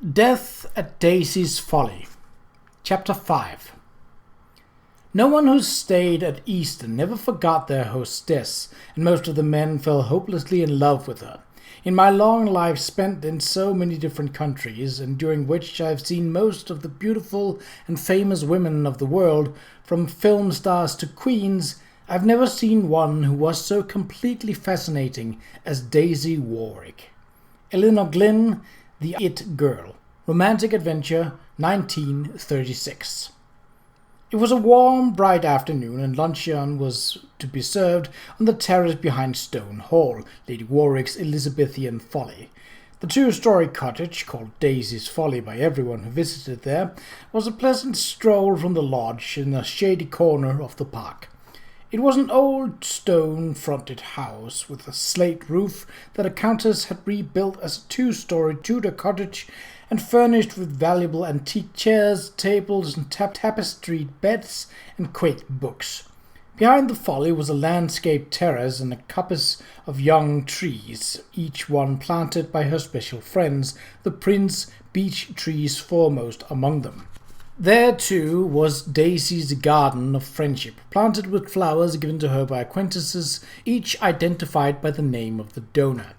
Death at Daisy's Folly. Chapter 5. No one who stayed at Easton never forgot their hostess, and most of the men fell hopelessly in love with her. In my long life spent in so many different countries, and during which I have seen most of the beautiful and famous women of the world, from film stars to queens, I've never seen one who was so completely fascinating as Daisy Warwick. Eleanor Glynn, The It Girl. Romantic Adventure, 1936. It was a warm, bright afternoon, and luncheon was to be served on the terrace behind Stone Hall, Lady Warwick's Elizabethan folly. The two-story cottage, called Daisy's Folly by everyone who visited there, was a pleasant stroll from the lodge in a shady corner of the park. It was an old stone-fronted house with a slate roof that a countess had rebuilt as a two-story Tudor cottage and furnished with valuable antique chairs, tables, and tapestried beds and quaint books. Behind the Folly was a landscape terrace and a coppice of young trees, each one planted by her special friends, the Prince beech trees foremost among them. There, too, was Daisy's garden of friendship, planted with flowers given to her by acquaintances, each identified by the name of the donor.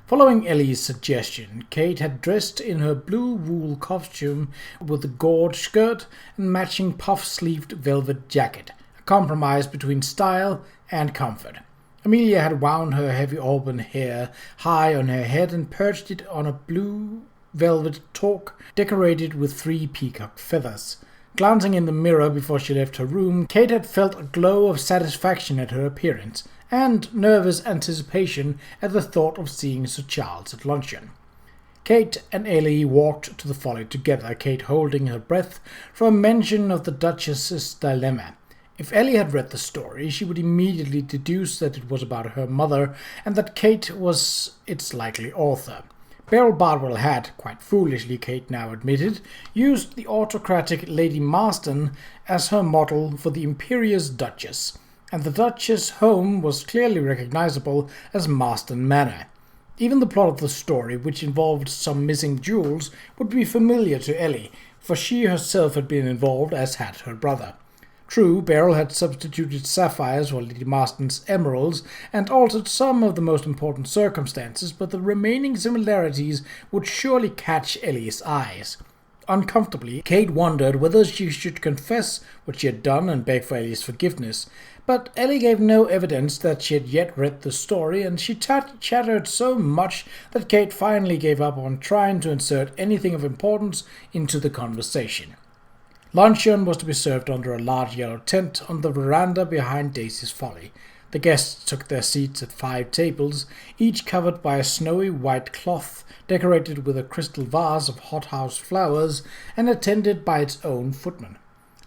Following Ellie's suggestion, Kate had dressed in her blue wool costume with a gorge skirt and matching puff-sleeved velvet jacket, a compromise between style and comfort. Amelia had wound her heavy auburn hair high on her head and perched it on a blue velvet toque decorated with 3 peacock feathers. Glancing in the mirror before she left her room, Kate had felt a glow of satisfaction at her appearance, and nervous anticipation at the thought of seeing Sir Charles at luncheon. Kate and Ellie walked to the Folly together, Kate holding her breath for a mention of the Duchess's dilemma. If Ellie had read the story, she would immediately deduce that it was about her mother, and that Kate was its likely author. Beryl Bardwell had, quite foolishly Kate now admitted, used the autocratic Lady Marston as her model for the imperious Duchess, and the Duchess' home was clearly recognizable as Marston Manor. Even the plot of the story, which involved some missing jewels, would be familiar to Ellie, for she herself had been involved, as had her brother. True, Beryl had substituted sapphires for Lady Marston's emeralds and altered some of the most important circumstances, but the remaining similarities would surely catch Ellie's eyes. Uncomfortably, Kate wondered whether she should confess what she had done and beg for Ellie's forgiveness, but Ellie gave no evidence that she had yet read the story, and she chattered so much that Kate finally gave up on trying to insert anything of importance into the conversation. Luncheon was to be served under a large yellow tent on the veranda behind Daisy's Folly. The guests took their seats at 5 tables, each covered by a snowy white cloth decorated with a crystal vase of hothouse flowers and attended by its own footman.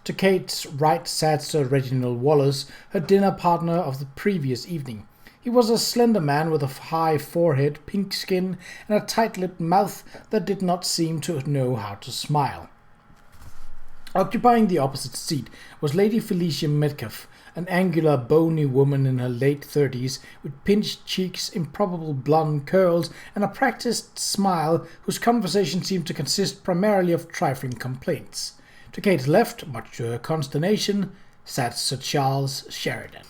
To Kate's right sat Sir Reginald Wallace, her dinner partner of the previous evening. He was a slender man with a high forehead, pink skin, and a tight-lipped mouth that did not seem to know how to smile. Occupying the opposite seat was Lady Felicia Metcalfe, an angular, bony woman in her late 30s, with pinched cheeks, improbable blonde curls, and a practiced smile whose conversation seemed to consist primarily of trifling complaints. To Kate's left, much to her consternation, sat Sir Charles Sheridan.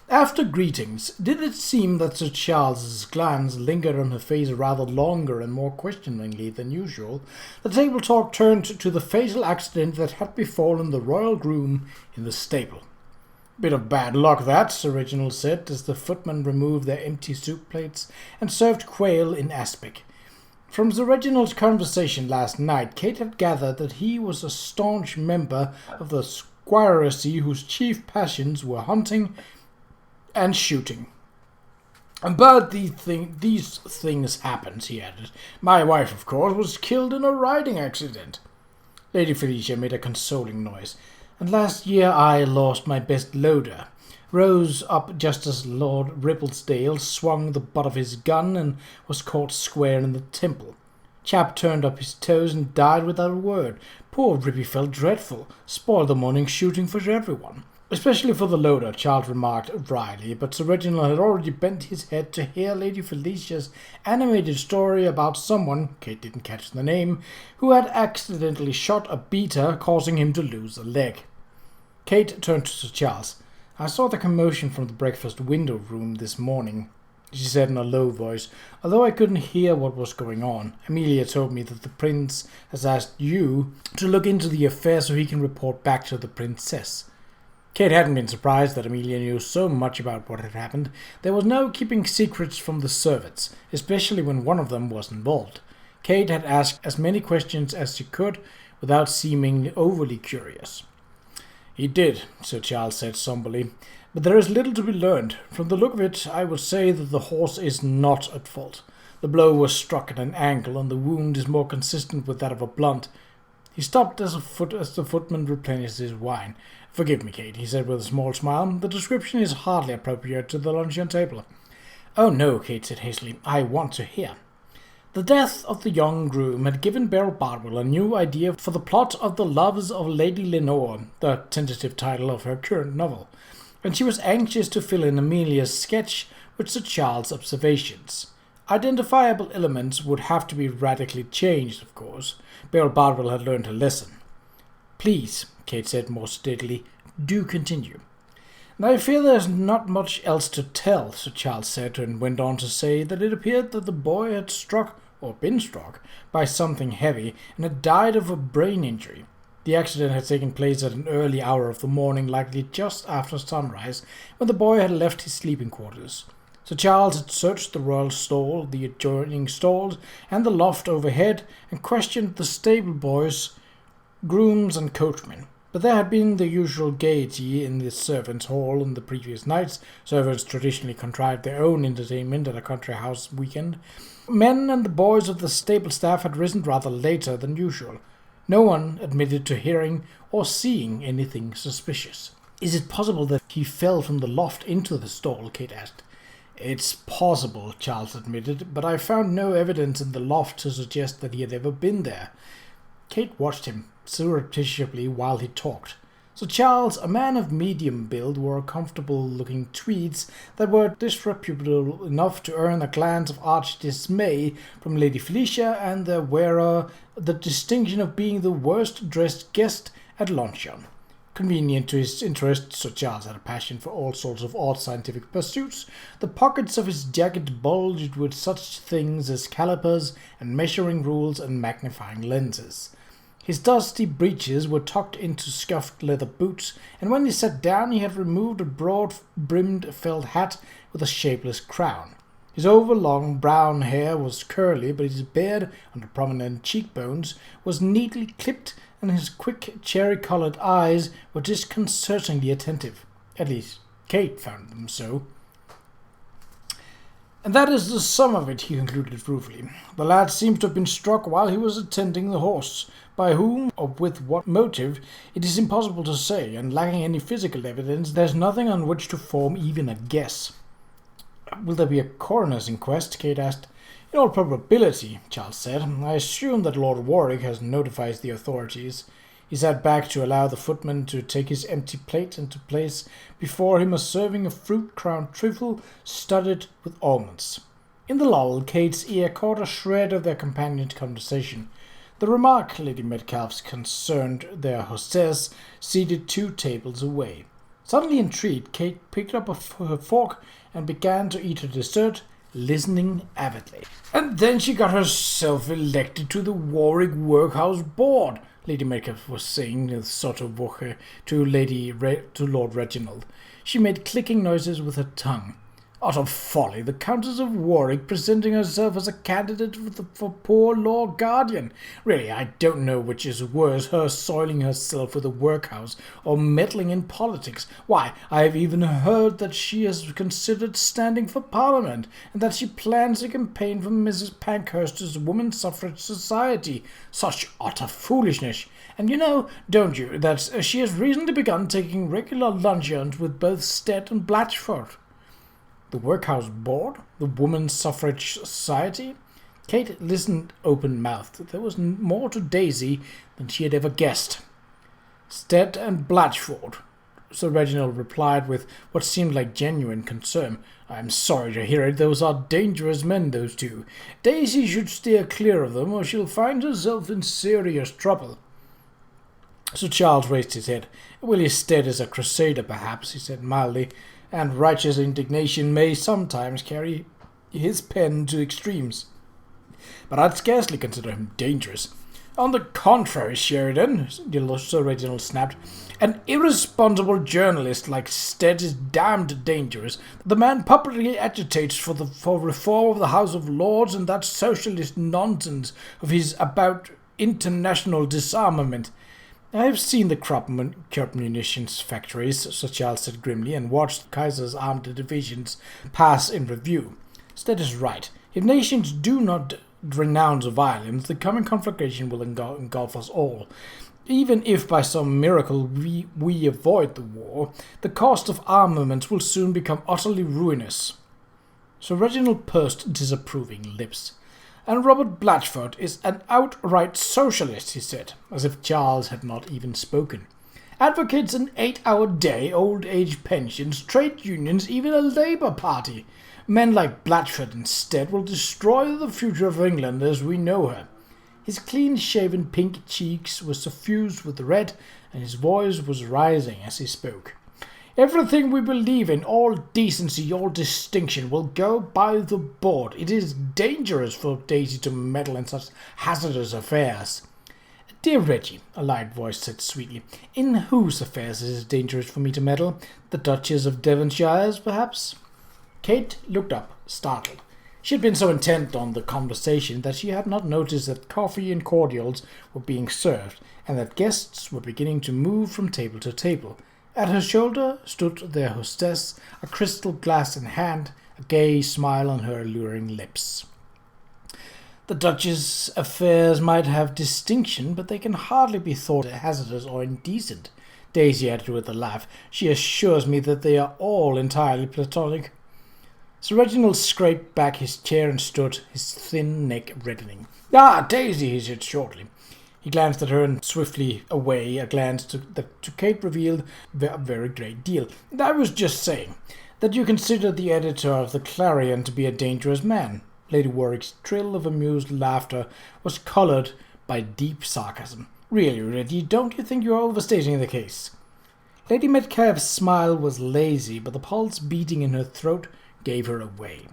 After greetings, did it seem that Sir Charles's glance lingered on her face rather longer and more questioningly than usual, the table talk turned to the fatal accident that had befallen the royal groom in the stable. "Bit of bad luck, that," Sir Reginald said, as the footmen removed their empty soup plates and served quail in aspic. From Sir Reginald's conversation last night, Kate had gathered that he was a staunch member of the squiracy whose chief passions were hunting and shooting. "But these things happened," he added. "My wife, of course, was killed in a riding accident." Lady Felicia made a consoling noise. "And last year I lost my best loader. Rose up just as Lord Ribblesdale swung the butt of his gun and was caught square in the temple. Chap turned up his toes and died without a word. Poor Rippy felt dreadful. Spoiled the morning shooting for everyone." Especially for the loader, Charles remarked dryly, but Sir Reginald had already bent his head to hear Lady Felicia's animated story about someone, Kate didn't catch the name, who had accidentally shot a beater, causing him to lose a leg. Kate turned to Sir Charles. "I saw the commotion from the breakfast window room this morning," she said in a low voice, "although I couldn't hear what was going on. Amelia told me that the prince has asked you to look into the affair so he can report back to the princess." Kate hadn't been surprised that Amelia knew so much about what had happened. There was no keeping secrets from the servants, especially when one of them was involved. Kate had asked as many questions as she could without seeming overly curious. "He did," Sir Charles said somberly, "but there is little to be learned. From the look of it, I would say that the horse is not at fault. The blow was struck at an angle, and the wound is more consistent with that of a blunt." He stopped as the footman replenished his wine. "Forgive me, Kate," he said with a small smile. "The description is hardly appropriate to the luncheon table." "Oh, no," Kate said hastily. "I want to hear." The death of the young groom had given Beryl Bardwell a new idea for the plot of The Loves of Lady Lenore, the tentative title of her current novel, and she was anxious to fill in Amelia's sketch with Sir Charles' observations. Identifiable elements would have to be radically changed, of course. Beryl Bardwell had learned her lesson. "Please," Kate said more steadily, "do continue." "I fear there's not much else to tell," Sir Charles said, and went on to say that it appeared that the boy had struck, or been struck, by something heavy, and had died of a brain injury. The accident had taken place at an early hour of the morning, likely just after sunrise, when the boy had left his sleeping quarters. Sir Charles had searched the royal stall, the adjoining stalls, and the loft overhead, and questioned the stable boys, grooms, and coachmen. But there had been the usual gaiety in the servants' hall in the previous nights. Servants traditionally contrived their own entertainment at a country house weekend. Men and the boys of the stable staff had risen rather later than usual. No one admitted to hearing or seeing anything suspicious. "Is it possible that he fell from the loft into the stall?" Kate asked. "It's possible," Charles admitted, "but I found no evidence in the loft to suggest that he had ever been there." Kate watched him surreptitiously while he talked. Sir Charles, a man of medium build, wore comfortable-looking tweeds that were disreputable enough to earn a glance of arch dismay from Lady Felicia and their wearer the distinction of being the worst-dressed guest at luncheon. Convenient to his interests, Sir Charles had a passion for all sorts of odd scientific pursuits. The pockets of his jacket bulged with such things as calipers and measuring rules and magnifying lenses. His dusty breeches were tucked into scuffed leather boots, and when he sat down he had removed a broad-brimmed felt hat with a shapeless crown. His overlong brown hair was curly, but his beard, under prominent cheekbones, was neatly clipped, and his quick, cherry-coloured eyes were disconcertingly attentive. At least, Kate found them so. "And that is the sum of it," he concluded ruefully. "The lad seems to have been struck while he was attending the horse. By whom, or with what motive, it is impossible to say, and lacking any physical evidence, there's nothing on which to form even a guess." "Will there be a coroner's inquest?" Kate asked. "In all probability," Charles said. "I assume that Lord Warwick has notified the authorities." He sat back to allow the footman to take his empty plate and to place before him a serving of fruit-crowned trifle studded with almonds. In the lull, Kate's ear caught a shred of their companion's conversation. The remark, Lady Metcalfe's, concerned their hostess, seated 2 tables away. Suddenly intrigued, Kate picked up her fork and began to eat her dessert, listening avidly. "And then she got herself elected to the Warwick Workhouse Board," Lady Metcalfe was saying with sotto voce to Lord Reginald. She made clicking noises with her tongue. "Utter folly, the Countess of Warwick presenting herself as a candidate for poor Lord Guardian. Really, I don't know which is worse, her soiling herself with a workhouse or meddling in politics. Why, I have even heard that she has considered standing for Parliament, and that she plans a campaign for Mrs. Pankhurst's Women's Suffrage Society. Such utter foolishness! And you know, don't you, that she has recently begun taking regular luncheons with both Stead and Blatchford." The Workhouse Board? The Women's Suffrage Society? Kate listened open-mouthed. There was more to Daisy than she had ever guessed. Stead and Blatchford. Sir Reginald replied with what seemed like genuine concern. "I'm sorry to hear it. Those are dangerous men, those two. Daisy should steer clear of them, or she'll find herself in serious trouble." Sir Charles raised his head. "Willie Stead is a crusader, perhaps," he said mildly, "and righteous indignation may sometimes carry his pen to extremes. But I'd scarcely consider him dangerous." "On the contrary, Sheridan," Sir Reginald snapped, "an irresponsible journalist like Stead is damned dangerous. The man publicly agitates for reform of the House of Lords and that socialist nonsense of his about international disarmament." "I have seen the Krupp munitions factories," Sir Charles said grimly, "and watched Kaiser's armed divisions pass in review. Stead is right. If nations do not renounce violence, the coming conflagration will engulf us all. Even if by some miracle we avoid the war, the cost of armaments will soon become utterly ruinous." Sir Reginald pursed disapproving lips. "And Robert Blatchford is an outright socialist," he said, as if Charles had not even spoken. "Advocates an 8-hour day, old age pensions, trade unions, even a Labour Party. Men like Blatchford instead will destroy the future of England as we know her." His clean-shaven pink cheeks were suffused with red, and his voice was rising as he spoke. "Everything we believe in, all decency, all distinction, will go by the board. It is dangerous for Daisy to meddle in such hazardous affairs." "Dear Reggie," a light voice said sweetly, "in whose affairs is it dangerous for me to meddle? The Duchess of Devonshire's, perhaps?" Kate looked up, startled. She had been so intent on the conversation that she had not noticed that coffee and cordials were being served, and that guests were beginning to move from table to table. At her shoulder stood their hostess, a crystal glass in hand, a gay smile on her alluring lips. "The Duchess' affairs might have distinction, but they can hardly be thought hazardous or indecent," Daisy added with a laugh. "She assures me that they are all entirely platonic." Sir Reginald scraped back his chair and stood, his thin neck reddening. "Ah, Daisy," he said shortly. He glanced at her and swiftly away, a glance that to Kate revealed a very great deal. "I was just saying that you consider the editor of the Clarion to be a dangerous man." Lady Warwick's trill of amused laughter was coloured by deep sarcasm. "Really, Reggie, don't you think you are overstating the case?" Lady Metcalfe's smile was lazy, but the pulse beating in her throat gave her away.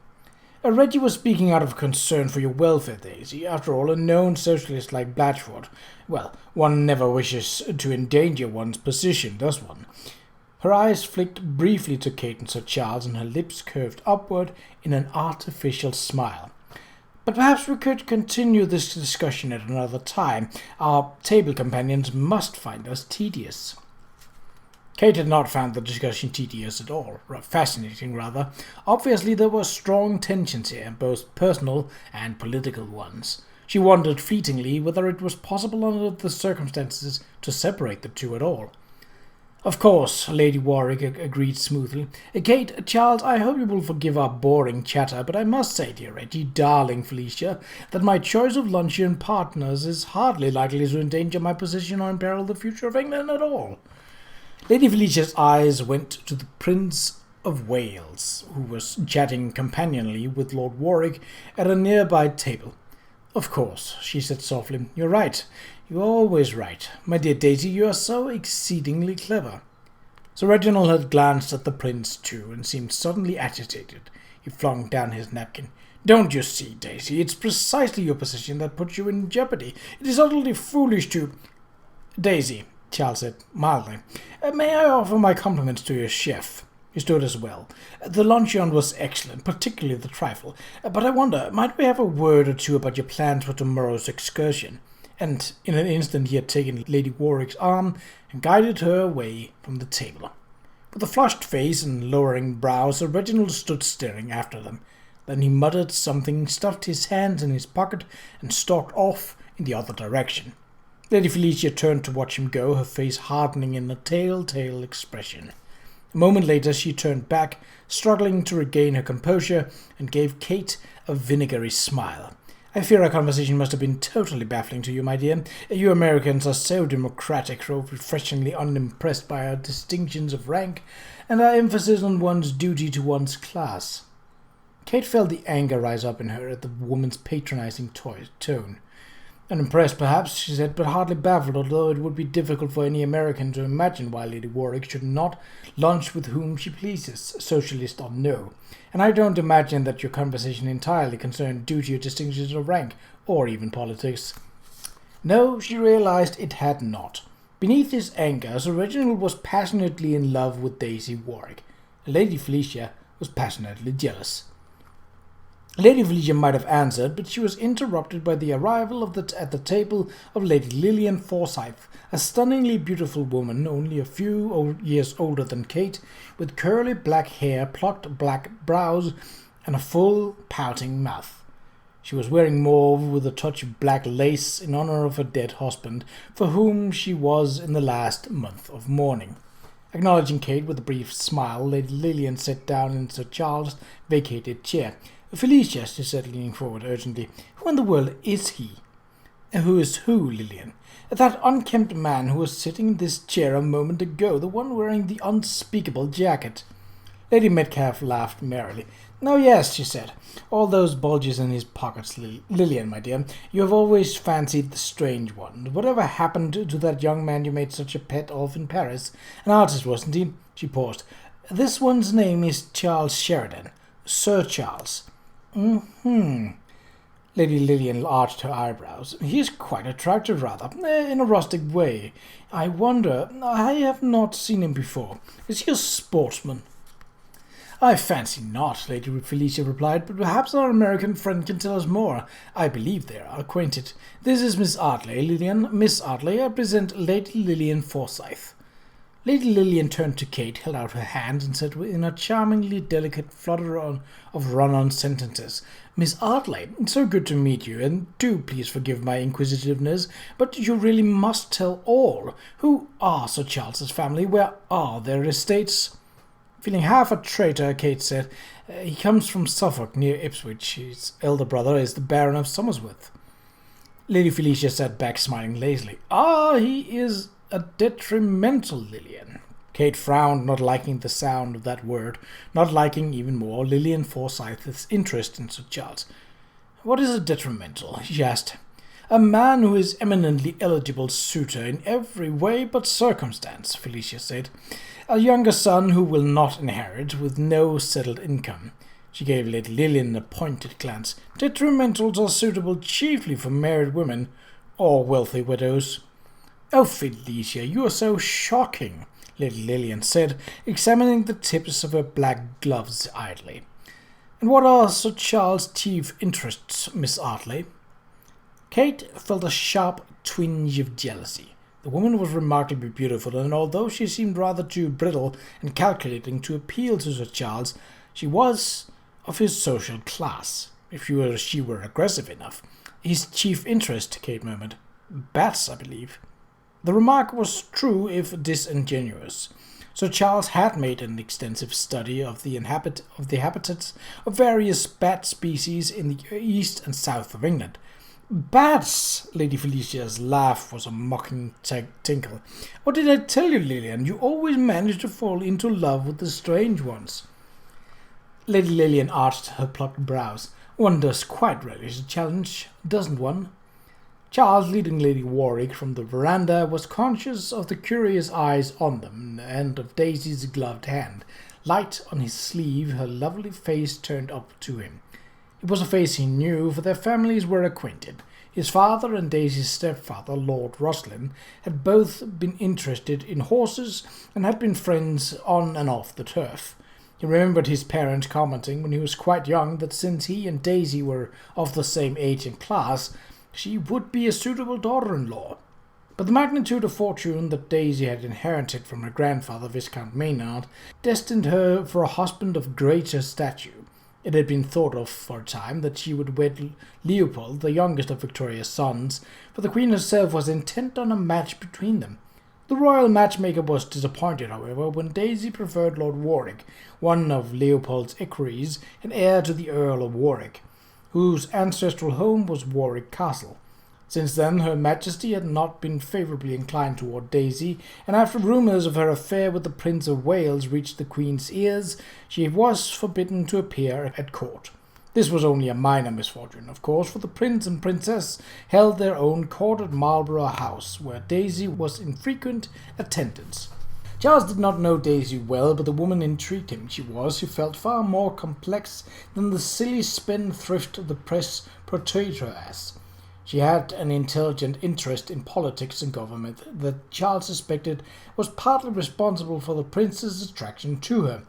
"Reggie was speaking out of concern for your welfare, Daisy. After all, a known socialist like Blatchford, well, one never wishes to endanger one's position, does one?" Her eyes flicked briefly to Kate and Sir Charles, and her lips curved upward in an artificial smile. "But perhaps we could continue this discussion at another time. Our table companions must find us tedious." Kate had not found the discussion tedious at all, fascinating rather. Obviously there were strong tensions here, both personal and political ones. She wondered fleetingly whether it was possible under the circumstances to separate the two at all. "Of course," Lady Warwick agreed smoothly. "Kate, Charles, I hope you will forgive our boring chatter, but I must say, dear Reggie, darling Felicia, that my choice of luncheon partners is hardly likely to endanger my position or imperil the future of England at all." Lady Felicia's eyes went to the Prince of Wales, who was chatting companionably with Lord Warwick at a nearby table. "Of course," she said softly. "You're right. You're always right. My dear Daisy, you are so exceedingly clever." Sir Reginald had glanced at the Prince too, and seemed suddenly agitated. He flung down his napkin. "Don't you see, Daisy, it's precisely your position that puts you in jeopardy. It is utterly foolish to—" "Daisy," Charles said mildly, "may I offer my compliments to your chef?" He stood as well. "The luncheon was excellent, particularly the trifle. But I wonder, might we have a word or two about your plans for tomorrow's excursion?" And in an instant he had taken Lady Warwick's arm and guided her away from the table. With a flushed face and lowering brows, Sir Reginald stood staring after them. Then he muttered something, stuffed his hands in his pocket, and stalked off in the other direction. Lady Felicia turned to watch him go, her face hardening in a telltale expression. A moment later she turned back, struggling to regain her composure, and gave Kate a vinegary smile. I fear our conversation must have been totally baffling to you, my dear. You Americans are so democratic, so refreshingly unimpressed by our distinctions of rank and our emphasis on one's duty to one's class. Kate felt the anger rise up in her at the woman's patronizing tone. Unimpressed, perhaps, she said, but hardly baffled, although it would be difficult for any American to imagine why Lady Warwick should not lunch with whom she pleases, socialist or no. And I don't imagine that your conversation entirely concerned duty or distinctions of rank, or even politics. No, she realized it had not. Beneath his anger, Sir Reginald was passionately in love with Daisy Warwick. Lady Felicia was passionately jealous. Lady Felicia might have answered, but she was interrupted by the arrival at the table of Lady Lillian Forsyth, a stunningly beautiful woman, only a few years older than Kate, with curly black hair, plucked black brows, and a full, pouting mouth. She was wearing mauve with a touch of black lace in honor of her dead husband, for whom she was in the last month of mourning. Acknowledging Kate with a brief smile, Lady Lillian sat down in Sir Charles' vacated chair. "Felicia," she said, leaning forward urgently, "who in the world is he?" "Who is who, Lillian?" "That unkempt man who was sitting in this chair a moment ago, the one wearing the unspeakable jacket." Lady Metcalfe laughed merrily. "Oh, yes," she said, "all those bulges in his pockets, Lillian, my dear. You have always fancied the strange one. Whatever happened to that young man you made such a pet of in Paris? An artist, wasn't he?" She paused. "This one's name is Charles Sheridan. Sir Charles." Lady Lillian arched her eyebrows. "He is quite attractive, rather, in a rustic way. I wonder, I have not seen him before. Is he a sportsman?" "I fancy not," Lady Felicia replied, "but perhaps our American friend can tell us more. I believe they are acquainted. This is Miss Ardley, Lillian. Miss Ardley, I present Lady Lillian Forsyth." Lady Lillian turned to Kate, held out her hand, and said in a charmingly delicate flutter of run-on sentences, "Miss Ardley, it's so good to meet you, and do please forgive my inquisitiveness, but you really must tell all. Who are Sir Charles's family? Where are their estates?" Feeling half a traitor, Kate said, "He comes from Suffolk, near Ipswich. His elder brother is the Baron of Somersworth." Lady Felicia sat back, smiling lazily. "Ah, he is a detrimental, Lillian." Kate frowned, not liking the sound of that word, not liking even more Lillian Forsyth's interest in Sir Charles. "What is a detrimental?" she asked. "A man who is eminently eligible suitor in every way but circumstance," Felicia said. "A younger son who will not inherit, with no settled income." She gave Lady Lillian a pointed glance. "Detrimentals are suitable chiefly for married women or wealthy widows." "Oh, Felicia, you are so shocking," Lady Lillian said, examining the tips of her black gloves idly. "And what are Sir Charles' chief interests, Miss Ardley?" Kate felt a sharp twinge of jealousy. The woman was remarkably beautiful, and although she seemed rather too brittle and calculating to appeal to Sir Charles, she was of his social class, if she were aggressive enough. "His chief interest," Kate murmured. "Bats, I believe." The remark was true if disingenuous. Sir Charles had made an extensive study of the habitats of various bat species in the east and south of England. "Bats!" Lady Felicia's laugh was a mocking tinkle. "What did I tell you, Lillian? You always manage to fall into love with the strange ones." Lady Lillian arched her plucked brows. "One does quite relish a challenge, doesn't one?" Charles, leading Lady Warwick from the veranda, was conscious of the curious eyes on them, and of Daisy's gloved hand, light on his sleeve, her lovely face turned up to him. It was a face he knew, for their families were acquainted. His father and Daisy's stepfather, Lord Rosslyn, had both been interested in horses and had been friends on and off the turf. He remembered his parents commenting when he was quite young that since he and Daisy were of the same age and class, she would be a suitable daughter-in-law. But the magnitude of fortune that Daisy had inherited from her grandfather, Viscount Maynard, destined her for a husband of greater stature. It had been thought of for a time that she would wed Leopold, the youngest of Victoria's sons, for the Queen herself was intent on a match between them. The royal matchmaker was disappointed, however, when Daisy preferred Lord Warwick, one of Leopold's equerries and heir to the Earl of Warwick. whose ancestral home was Warwick Castle. Since then, Her Majesty had not been favourably inclined toward Daisy, and after rumours of her affair with the Prince of Wales reached the Queen's ears, she was forbidden to appear at court. This was only a minor misfortune, of course, for the Prince and Princess held their own court at Marlborough House, where Daisy was in frequent attendance. Charles did not know Daisy well, but the woman intrigued him. She felt far more complex than the silly spendthrift the press portrayed her as. She had an intelligent interest in politics and government that Charles suspected was partly responsible for the prince's attraction to her,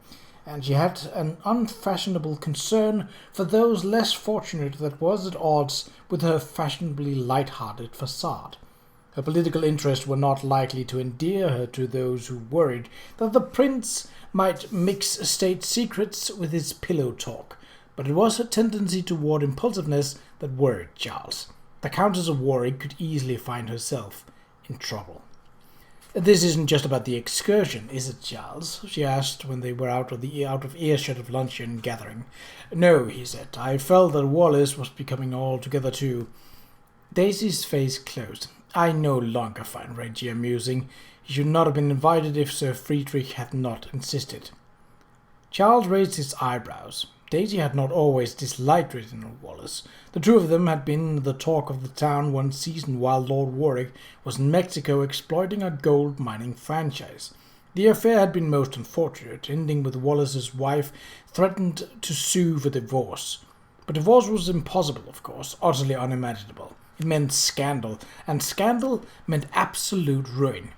and she had an unfashionable concern for those less fortunate that was at odds with her fashionably light-hearted facade. Her political interests were not likely to endear her to those who worried that the prince might mix state secrets with his pillow talk, but it was her tendency toward impulsiveness that worried Charles. The Countess of Warwick could easily find herself in trouble. "This isn't just about the excursion, is it, Charles?" she asked when they were out of earshot of luncheon gathering. "No," he said. "I felt that Wallace was becoming altogether too—" Daisy's face closed. "I no longer find Reggie amusing. He should not have been invited if Sir Friedrich had not insisted." Charles raised his eyebrows. Daisy had not always disliked Reginald Wallace. The two of them had been the talk of the town one season while Lord Warwick was in Mexico exploiting a gold mining franchise. The affair had been most unfortunate, ending with Wallace's wife threatened to sue for divorce. But divorce was impossible, of course, utterly unimaginable. It meant scandal, and scandal meant absolute ruin.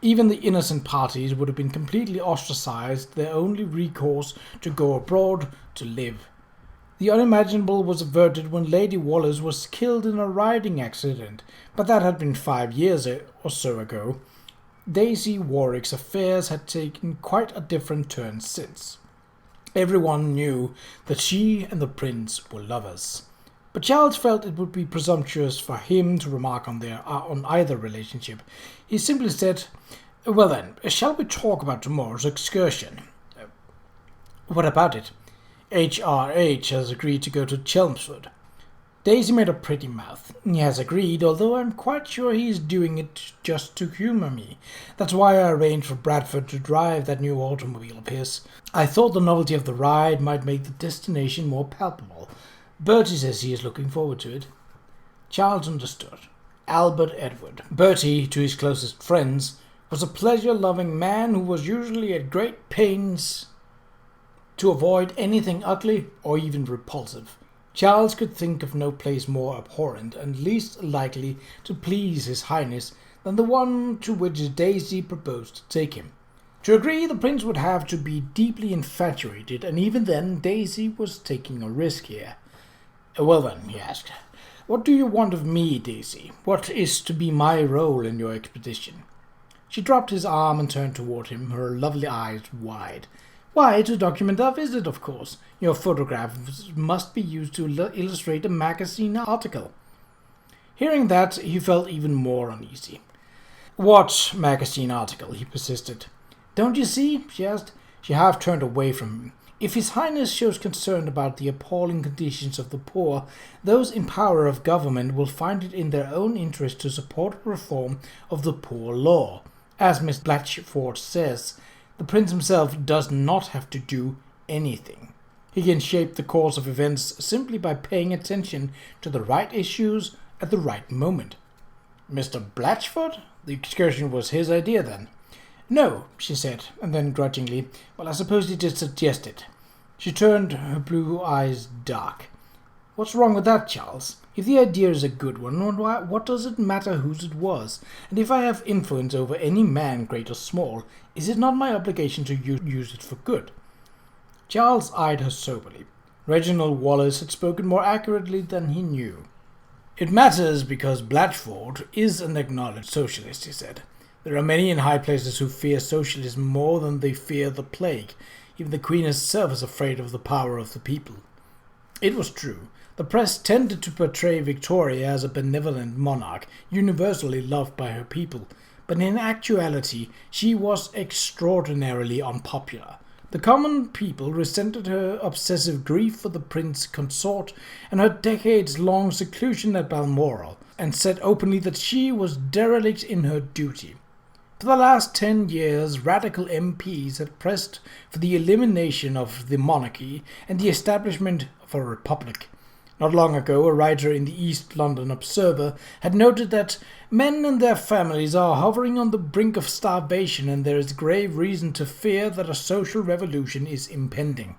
Even the innocent parties would have been completely ostracized, their only recourse to go abroad to live. The unimaginable was averted when Lady Wallace was killed in a riding accident, but that had been 5 years or so ago. Daisy Warwick's affairs had taken quite a different turn since. Everyone knew that she and the prince were lovers. But Charles felt it would be presumptuous for him to remark on either relationship. He simply said, "Well then, shall we talk about tomorrow's excursion?" "What about it?" "H.R.H. has agreed to go to Chelmsford." Daisy made a pretty mouth. "He has agreed, although I'm quite sure he is doing it just to humour me. That's why I arranged for Bradford to drive that new automobile of his. I thought the novelty of the ride might make the destination more palpable. Bertie says he is looking forward to it." Charles understood. Albert Edward, Bertie, to his closest friends, was a pleasure-loving man who was usually at great pains to avoid anything ugly or even repulsive. Charles could think of no place more abhorrent and least likely to please His Highness than the one to which Daisy proposed to take him. To agree, the prince would have to be deeply infatuated, and even then Daisy was taking a risk here. "Well then," he asked, "what do you want of me, Daisy? What is to be my role in your expedition?" She dropped his arm and turned toward him, her lovely eyes wide. "Why, to document our visit, of course. Your photographs must be used to illustrate a magazine article." Hearing that, he felt even more uneasy. "What magazine article?" he persisted. "Don't you see?" she asked. She half turned away from him. "If His Highness shows concern about the appalling conditions of the poor, those in power of government will find it in their own interest to support reform of the poor law. As Miss Blatchford says, the prince himself does not have to do anything. He can shape the course of events simply by paying attention to the right issues at the right moment." "Mr. Blatchford? The excursion was his idea, then?" "No," she said, and then grudgingly, "Well, I suppose he did suggest it." She turned her blue eyes dark. "What's wrong with that, Charles? If the idea is a good one, what does it matter whose it was? And if I have influence over any man, great or small, is it not my obligation to use it for good?" Charles eyed her soberly. Reginald Wallace had spoken more accurately than he knew. "It matters because Blatchford is an acknowledged socialist," he said. "There are many in high places who fear socialism more than they fear the plague. Even the Queen herself is afraid of the power of the people." It was true. The press tended to portray Victoria as a benevolent monarch, universally loved by her people, but in actuality she was extraordinarily unpopular. The common people resented her obsessive grief for the prince consort and her decades-long seclusion at Balmoral, and said openly that she was derelict in her duty. For the last 10 years, radical MPs had pressed for the elimination of the monarchy and the establishment of a republic. Not long ago, a writer in the East London Observer had noted that men and their families are hovering on the brink of starvation, and there is grave reason to fear that a social revolution is impending.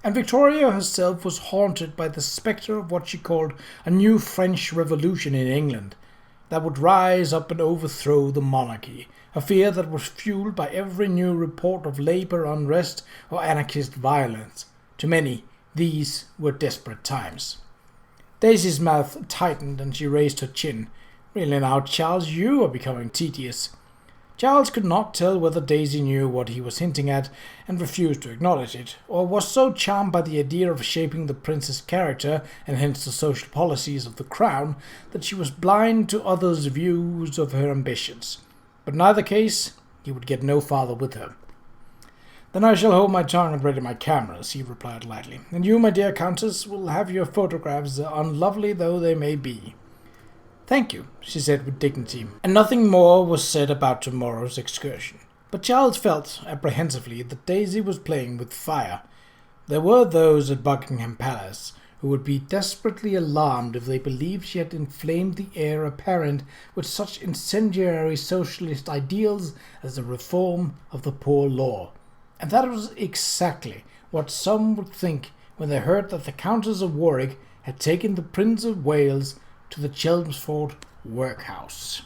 And Victoria herself was haunted by the spectre of what she called a new French Revolution in England, that would rise up and overthrow the monarchy, a fear that was fueled by every new report of labour unrest or anarchist violence. To many, these were desperate times. Daisy's mouth tightened and she raised her chin. Really now, Charles, you are becoming tedious. Charles could not tell whether Daisy knew what he was hinting at and refused to acknowledge it, or was so charmed by the idea of shaping the prince's character and hence the social policies of the crown that she was blind to others' views of her ambitions. But in either case, he would get no farther with her. "Then I shall hold my tongue and ready my cameras," he replied lightly. "And you, my dear Countess, will have your photographs, unlovely though they may be." "Thank you," she said with dignity, and nothing more was said about tomorrow's excursion. But Charles felt apprehensively that Daisy was playing with fire. There were those at Buckingham Palace who would be desperately alarmed if they believed she had inflamed the heir apparent with such incendiary socialist ideals as the reform of the poor law. And that was exactly what some would think when they heard that the Countess of Warwick had taken the Prince of Wales to the Chelmsford workhouse.